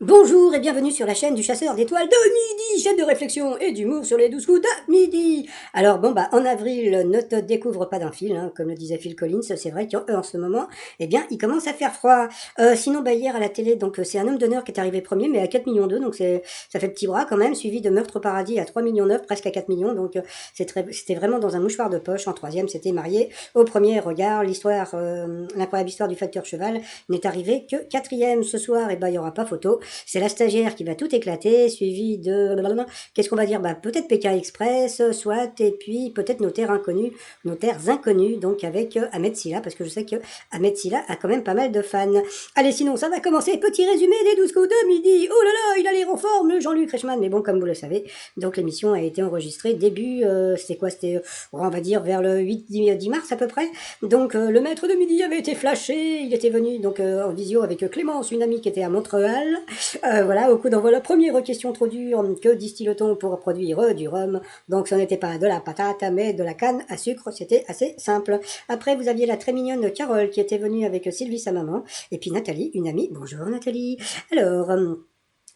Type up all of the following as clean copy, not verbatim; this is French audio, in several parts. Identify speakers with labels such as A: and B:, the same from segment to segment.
A: Bonjour et bienvenue sur la chaîne du chasseur d'étoiles de midi, chaîne de réflexion et d'humour sur les 12 coups de midi. Alors bon bah en avril, ne te découvre pas d'un fil, hein, comme le disait Phil Collins, c'est vrai qu'en ce moment, eh bien il commence à faire froid. Sinon bah hier à la télé, donc c'est un homme d'honneur qui est arrivé premier, mais à 4 millions 2, donc ça fait petit bras quand même, suivi de Meurtre au paradis à 3 millions 9, presque à 4 millions, donc c'était vraiment dans un mouchoir de poche. En troisième, c'était Marié au premier regard, l'incroyable histoire du facteur cheval n'est arrivé que quatrième. Ce soir, et bah il y aura pas photo. C'est la stagiaire qui va tout éclater, suivi de... Qu'est-ce qu'on va dire? Bah, peut-être Pékin Express, soit, et puis peut-être nos terres inconnues, donc avec Ahmed Silla, parce que je sais que Ahmed Silla a quand même pas mal de fans. Allez, sinon, ça va commencer. Petit résumé des 12 coups de midi. Oh là là, il a l'air en forme, le Jean-Luc Reichmann. Mais bon, comme vous le savez, donc l'émission a été enregistrée début, c'était quoi? C'était, on va dire, vers le 8-10 mars à peu près. Donc, le maître de midi avait été flashé. Il était venu donc en visio avec Clémence, une amie qui était à Montréal. Voilà, au coup d'envoi, la première question trop dure, que distille-t-on pour produire du rhum? Donc ce n'était pas de la patate, mais de la canne à sucre, c'était assez simple. Après, vous aviez la très mignonne Carole qui était venue avec Sylvie, sa maman, et puis Nathalie, une amie. Bonjour Nathalie. Alors...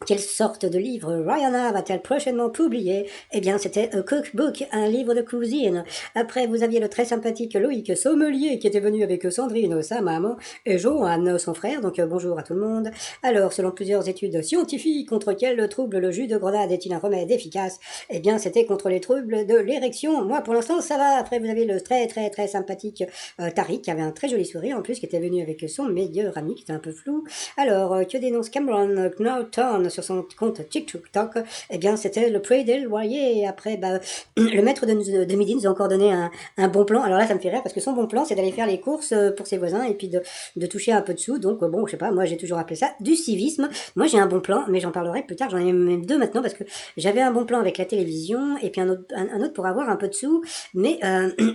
A: quelle sorte de livre Rihanna va-t-elle prochainement publier? Eh bien, c'était un cookbook, un livre de cuisine. Après, vous aviez le très sympathique Loïc Sommelier qui était venu avec Sandrine, sa maman, et Johan, son frère. Donc, bonjour à tout le monde. Alors, selon plusieurs études scientifiques, contre quel trouble le jus de grenade est-il un remède efficace? Eh bien, c'était contre les troubles de l'érection. Moi, pour l'instant, ça va. Après, vous avez le très sympathique Tariq qui avait un très joli sourire en plus, qui était venu avec son meilleur ami qui était un peu flou. Alors, que dénonce Cameron Norton sur son compte TikTok? Eh bien, c'était le Prix des loyers. Après, bah, le maître de midi nous a encore donné un bon plan. Alors là, ça me fait rire parce que son bon plan, c'est d'aller faire les courses pour ses voisins et puis de toucher un peu de sous. Donc, bon, je sais pas, moi, j'ai toujours appelé ça du civisme. Moi, j'ai un bon plan, mais j'en parlerai plus tard. J'en ai même deux maintenant parce que j'avais un bon plan avec la télévision et puis un autre pour avoir un peu de sous. Mais,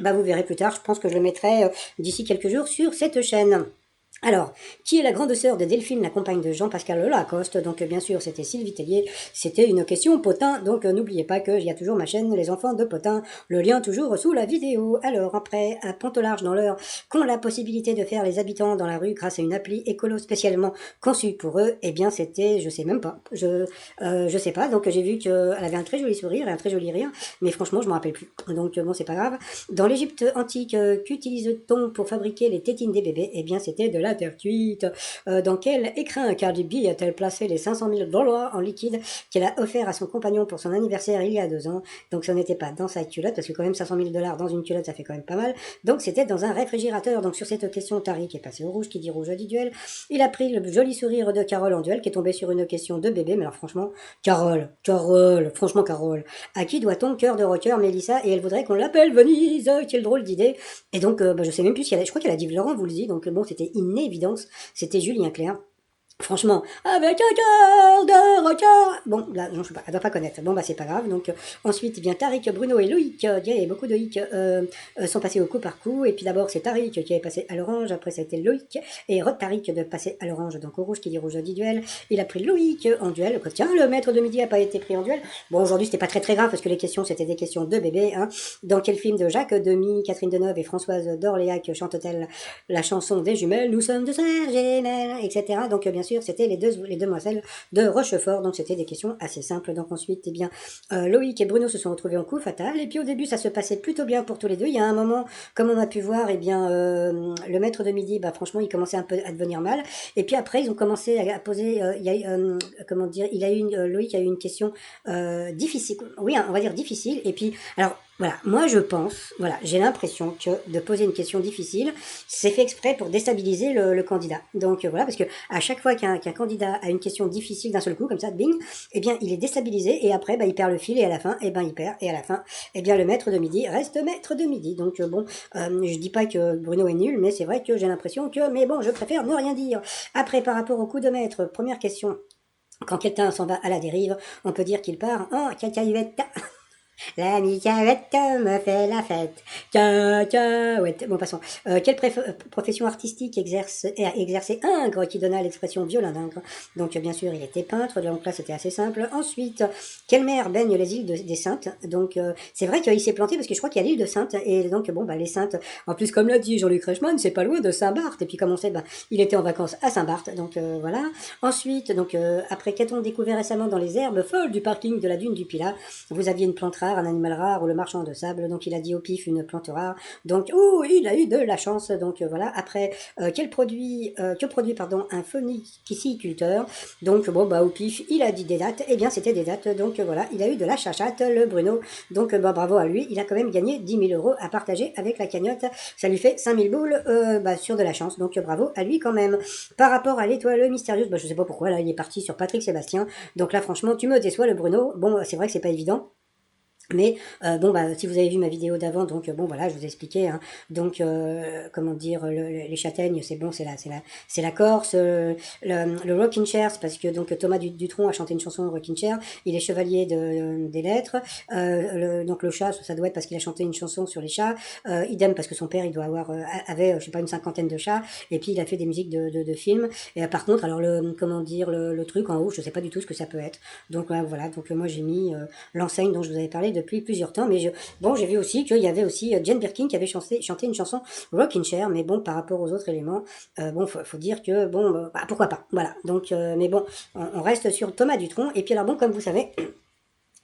A: bah, vous verrez plus tard. Je pense que je le mettrai d'ici quelques jours sur cette chaîne. Alors, qui est la grande sœur de Delphine, la compagne de Jean-Pascal Lacoste? Donc, bien sûr, c'était Sylvie Tellier. C'était une question Potin. Donc, n'oubliez pas qu'il y a toujours ma chaîne, Les Enfants de Potin. Le lien toujours sous la vidéo. Alors, après, à Pont-au-Large, dans l'heure, qu'ont la possibilité de faire les habitants dans la rue grâce à une appli écolo spécialement conçue pour eux, eh bien, c'était, je sais même pas. Je sais pas. Donc, j'ai vu qu'elle avait un très joli sourire et un très joli rire. Mais franchement, je m'en rappelle plus. Donc, bon, c'est pas grave. Dans l'Égypte antique, qu'utilise-t-on pour fabriquer les tétines des bébés? Eh bien, c'était de la terre cuite. Dans quel écrin Cardi B a-t-elle placé les 500 000 dollars en liquide qu'elle a offert à son compagnon pour son anniversaire il y a 2 ans? Donc, ce n'était pas dans sa culotte, parce que quand même 500 000 dollars dans une culotte, ça fait quand même pas mal. Donc, c'était dans un réfrigérateur. Donc, sur cette question, Tariq est passé au rouge, qui dit rouge dit duel. Il a pris le joli sourire de Carole en duel, qui est tombé sur une question de bébé. Mais alors, franchement, franchement, Carole, à qui doit-on cœur de rocker, Mélissa? Et elle voudrait qu'on l'appelle Venise. Quelle drôle d'idée. Et donc, bah, je sais même plus si elle a, je crois qu'elle a dit Laurent vous le dit, donc bon, c'était une évidence, c'était Julien Clerc. Franchement, avec un cœur de rocker. Bon, là, non, je sais pas, elle doit pas connaître. Bon, bah, c'est pas grave. Donc, ensuite, eh bien, Tariq, Bruno et Loïc, yeah, beaucoup de Loïc, sont passés au coup par coup. Et puis d'abord, c'est Tariq qui est passé à l'orange. Après, ça a été Loïc. Et Tariq de passer à l'orange, donc au rouge, qui dit rouge dit duel. Il a pris Loïc en duel. Tiens, le maître de midi a pas été pris en duel. Bon, aujourd'hui, c'était pas très grave parce que les questions, c'était des questions de bébé, hein. Dans quel film de Jacques Demy, Catherine Deneuve et Françoise d'Orléac chantent-elles la chanson des jumelles? Nous sommes deux sœurs jumelles, etc. Donc, bien sûr, c'était les demoiselles de Rochefort. Donc, c'était des questions assez simples. Donc, ensuite, eh bien, Loïc et Bruno se sont retrouvés en coup fatal. Et puis, au début, ça se passait plutôt bien pour tous les deux. Il y a un moment, comme on a pu voir, eh bien, le maître de midi, bah, franchement, il commençait un peu à devenir mal. Et puis après, ils ont commencé à poser, comment dire, Loïc a eu une question difficile. Oui, on va dire difficile. Et puis, alors, voilà, moi je pense, voilà, j'ai l'impression que de poser une question difficile, c'est fait exprès pour déstabiliser le candidat. Donc voilà, parce que à chaque fois qu'un candidat a une question difficile d'un seul coup, comme ça, bing, eh bien il est déstabilisé et après, bah, il perd le fil et à la fin, eh ben il perd et à la fin, eh bien le maître de midi reste maître de midi. Donc bon, je dis pas que Bruno est nul, mais c'est vrai que j'ai l'impression que, mais bon, je préfère ne rien dire. Après, par rapport au coup de maître, première question. Quand quelqu'un s'en va à la dérive, on peut dire qu'il part en cacahuète. La micahuète me fait la fête. Cacahuète. Bon, passons. Quelle profession artistique exerçait Ingres qui donna l'expression violin d'Ingres? Donc, bien sûr, il était peintre. Donc là, c'était assez simple. Ensuite, quelle mer baigne les îles des Saintes? Donc, c'est vrai qu'il s'est planté parce que je crois qu'il y a l'île de Sainte. Et donc, bon, bah, les Saintes, en plus, comme l'a dit Jean-Luc Reichmann, c'est pas loin de Saint-Barth. Et puis, comme on sait, bah, il était en vacances à Saint-Barth. Donc, voilà. Ensuite, donc, après, qu'a-t-on découvert récemment dans les herbes folles du parking de la dune du Pilat? Vous aviez une plante rare, un animal rare ou le marchand de sable. Donc il a dit au pif une plante rare. Donc il a eu de la chance. Donc voilà. Après, que produit pardon un phoeniciculteur? Donc bon bah au pif, il a dit des dates. Eh bien c'était des dates. Donc voilà, il a eu de la chachate, le Bruno. Donc bah, bravo à lui. Il a quand même gagné 10 000 euros à partager avec la cagnotte. Ça lui fait 5 000 boules sur de la chance. Donc bravo à lui quand même. Par rapport à l'étoile mystérieuse, bah, je sais pas pourquoi là, il est parti sur Patrick Sébastien. Donc là franchement, tu me déçois le Bruno. Bon, c'est vrai que c'est pas évident. Mais bon bah si vous avez vu ma vidéo d'avant, donc bon voilà, je vous ai expliqué, hein. Donc comment dire, les châtaignes, c'est bon, c'est la Corse. Le Rockin' Chair, c'est parce que donc Thomas Dutronc a chanté une chanson Rockin' Chair. Il est chevalier des lettres. Donc le chat, ça doit être parce qu'il a chanté une chanson sur les chats. Idem parce que son père, il doit avait je sais pas une cinquantaine de chats. Et puis il a fait des musiques de films. Et par contre, alors comment dire, le truc en haut, je sais pas du tout ce que ça peut être. Donc voilà, donc moi j'ai mis l'enseigne dont je vous avais parlé depuis plusieurs temps. Mais j'ai vu aussi qu'il y avait aussi Jane Birkin qui avait chanté une chanson Rockin' Chair. Mais bon, par rapport aux autres éléments, bon, faut dire que bon, bah, pourquoi pas. Voilà. Donc, mais bon, on reste sur Thomas Dutronc. Et puis alors bon, comme vous savez.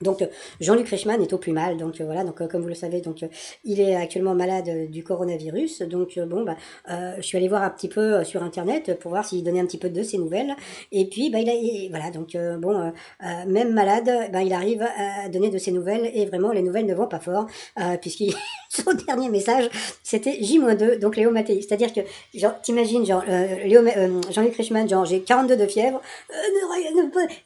A: Donc Jean-Luc Reichmann est au plus mal, donc voilà, donc comme vous le savez, donc il est actuellement malade du coronavirus, donc bon bah je suis allée voir un petit peu sur internet pour voir s'il donnait un petit peu de ses nouvelles, et puis bah voilà, donc même malade, bah, il arrive à donner de ses nouvelles, et vraiment les nouvelles ne vont pas fort, puisqu'il son dernier message c'était J-2, donc Léo Mattei, c'est-à-dire que genre t'imagines genre Jean-Luc Reichmann, genre j'ai 42 de fièvre,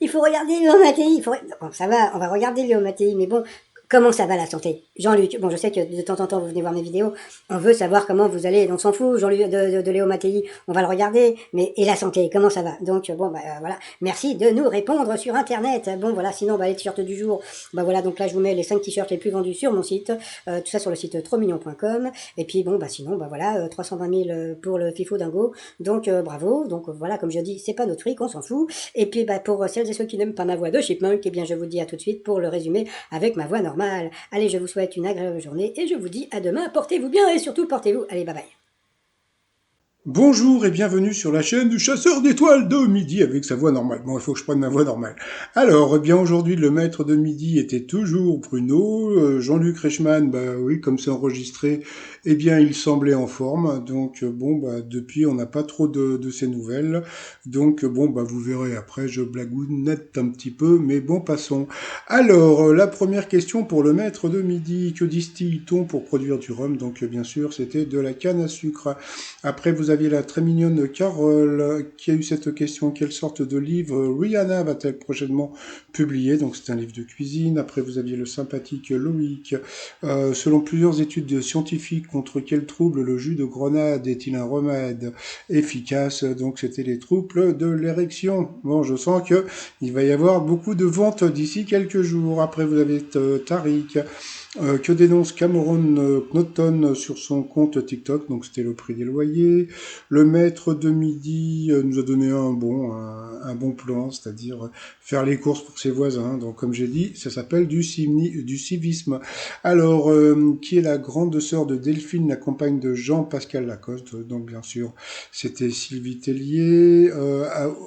A: il faut regarder Léo Mattei, bon, ça va, on va regarder Léo Mattei, mais bon, comment ça va la santé? Jean-Luc, bon, je sais que de temps en temps vous venez voir mes vidéos, on veut savoir comment vous allez, donc on s'en fout, Jean-Luc, de Léo Mattei, on va le regarder, mais et la santé, comment ça va? Donc bon, bah voilà, merci de nous répondre sur internet. Bon voilà, sinon bah les t-shirts du jour, bah voilà, donc là je vous mets les 5 t-shirts les plus vendus sur mon site, tout ça sur le site trotsmignon.com, et puis bon bah sinon bah voilà, 320 000 pour le FIFO Dingo, donc bravo, donc voilà, comme je dis, c'est pas notre fric, on s'en fout, et puis bah pour celles et ceux qui n'aiment pas ma voix de chipmunk, eh bien je vous dis à tout de suite pour le résumé avec ma voix normale. Allez, je vous souhaite une agréable journée et je vous dis à demain. Portez-vous bien et surtout portez-vous. Allez, bye bye.
B: Bonjour et bienvenue sur la chaîne du chasseur d'étoiles de midi avec sa voix normale. Bon, il faut que je prenne ma voix normale. Alors, eh bien aujourd'hui, le maître de midi était toujours Bruno. Jean-Luc Reichmann, bah oui, comme c'est enregistré, eh bien il semblait en forme. Donc bon, bah depuis, on n'a pas trop de ses nouvelles. Donc bon, bah vous verrez après, je blagounette un petit peu, mais bon, passons. Alors, la première question pour le maître de midi. Que distille-t-on pour produire du rhum? Donc bien sûr, c'était de la canne à sucre. Après, vous aviez la très mignonne Carole qui a eu cette question. Quelle sorte de livre Rihanna va-t-elle prochainement publier? Donc c'est un livre de cuisine. Après, vous aviez le sympathique Loïc. Selon plusieurs études scientifiques, contre quel trouble le jus de grenade est-il un remède efficace? Donc c'était les troubles de l'érection. Bon, je sens que il va y avoir beaucoup de ventes d'ici quelques jours. Après, vous avez Tariq. Que dénonce Cameron Knowton sur son compte TikTok? Donc c'était le prix des loyers. Le maître de midi nous a donné un bon plan, c'est-à-dire faire les courses pour ses voisins. Donc comme j'ai dit, ça s'appelle du civisme. Alors, qui est la grande sœur de Delphine, la compagne de Jean-Pascal Lacoste? Donc bien sûr, c'était Sylvie Tellier.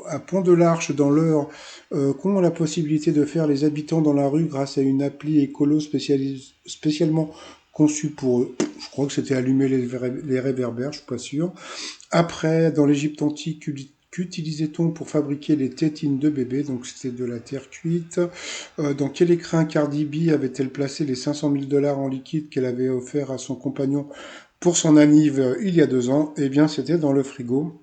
B: À Pont-de-l'Arche, dans l'Eure, qu'ont la possibilité de faire les habitants dans la rue grâce à une appli écolo spécialement conçue pour eux. Je crois que c'était allumer les réverbères, je suis pas sûr. Après, dans l'Égypte antique, qu'utilisait-on pour fabriquer les tétines de bébé? Donc c'était de la terre cuite. Dans quel écrin Cardi B avait-elle placé les 500 000 dollars en liquide qu'elle avait offert à son compagnon pour son anniv il y a 2 ans? Eh bien, c'était dans le frigo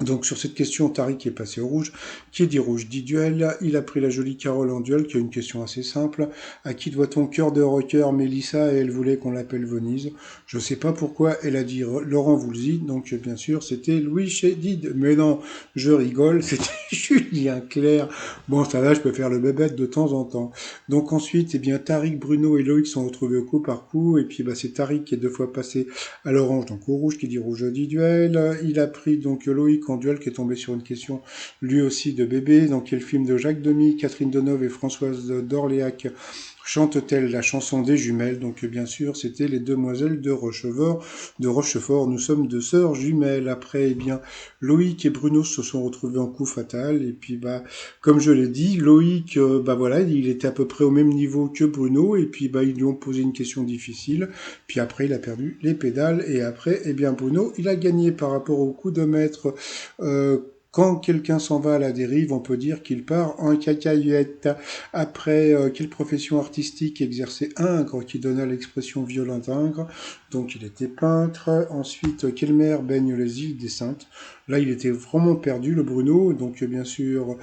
B: Donc sur cette question, Tariq est passé au rouge. Qui dit rouge dit duel. Il a pris la jolie Carole en duel, qui a une question assez simple. À qui doit-on cœur de rocker Mélissa et elle voulait qu'on l'appelle Venise. Je sais pas pourquoi elle a dit Laurent Voulzy, donc bien sûr c'était Louis Chédid. Mais non, je rigole, c'était Julien Clerc. Bon, ça va, je peux faire le bébête de temps en temps. Donc ensuite, eh bien Tariq, Bruno et Loïc sont retrouvés au coup par coup. Et puis bah, c'est Tariq qui est 2 fois passé à l'orange, donc au rouge, qui dit rouge dit duel. Il a pris donc Loïc en duel, qui est tombé sur une question lui aussi de bébé. Donc quel film de Jacques Demy, Catherine Deneuve et Françoise d'Orléac chante-t-elle la chanson des jumelles? Donc bien sûr, c'était les demoiselles de Rochefort. Nous sommes 2 sœurs jumelles. Après, eh bien, Loïc et Bruno se sont retrouvés en coup fatal. Et puis, bah, comme je l'ai dit, Loïc, bah voilà, il était à peu près au même niveau que Bruno. Et puis, bah, ils lui ont posé une question difficile. Puis après, il a perdu les pédales. Et après, eh bien, Bruno, il a gagné par rapport au coup de maître. Quand quelqu'un s'en va à la dérive, on peut dire qu'il part en cacahuète. Après, quelle profession artistique exerçait Ingres, qui donna l'expression violente Ingres? Donc il était peintre. Ensuite, quelle mer baigne les îles des Saintes? Là, il était vraiment perdu, le Bruno. Donc bien sûr,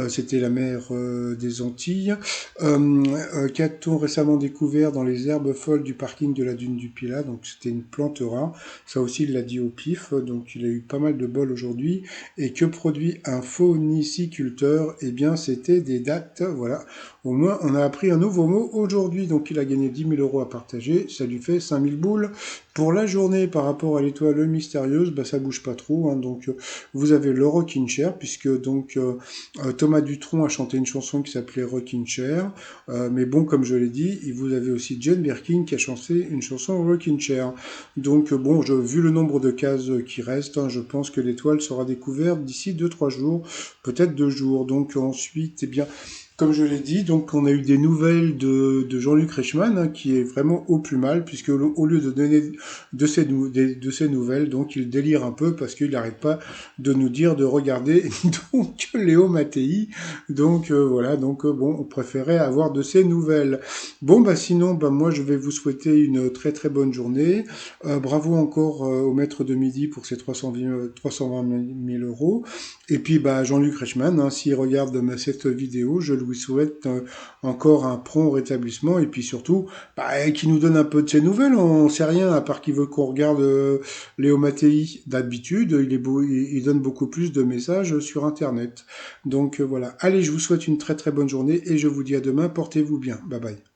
B: c'était la mer des Antilles. Qu'a-t-on récemment découvert dans les herbes folles du parking de la dune du Pilat? Donc c'était une plante rare. Ça aussi, il l'a dit au pif. Donc il a eu pas mal de bol aujourd'hui. Et que produit un fauniciculteur? Eh bien, c'était des dattes. Voilà. Au moins, on a appris un nouveau mot aujourd'hui. Donc, il a gagné 10 000 € à partager. Ça lui fait 5 000 boules. Pour la journée, par rapport à l'étoile mystérieuse, bah, ça bouge pas trop. Hein. Donc, vous avez le Rockin' Chair, puisque donc Thomas Dutronc a chanté une chanson qui s'appelait Rockin' Chair. Mais bon, comme je l'ai dit, vous avez aussi Jane Birkin qui a chanté une chanson Rockin' Chair. Donc, bon, vu le nombre de cases qui restent, hein, je pense que l'étoile sera découverte d'ici 2-3 jours, peut-être 2 jours. Donc, ensuite, eh bien, comme je l'ai dit, donc on a eu des nouvelles de Jean-Luc Reichmann, hein, qui est vraiment au plus mal, puisque au lieu de donner de ses nouvelles, donc il délire un peu parce qu'il n'arrête pas de nous dire de regarder donc Léo Mattei. Donc voilà, donc bon, on préférait avoir de ses nouvelles. Bon bah sinon, bah moi je vais vous souhaiter une très très bonne journée. Bravo encore au maître de midi pour ses 320 000 euros. Et puis bah Jean-Luc Reichmann, hein, s'il regarde cette vidéo, je lui souhaite encore un prompt rétablissement et puis surtout bah, qu'il nous donne un peu de ses nouvelles. On sait rien à part qu'il veut qu'on regarde Léo Mattei. D'habitude, il donne beaucoup plus de messages sur Internet. Donc voilà. Allez, je vous souhaite une très très bonne journée et je vous dis à demain. Portez-vous bien. Bye bye.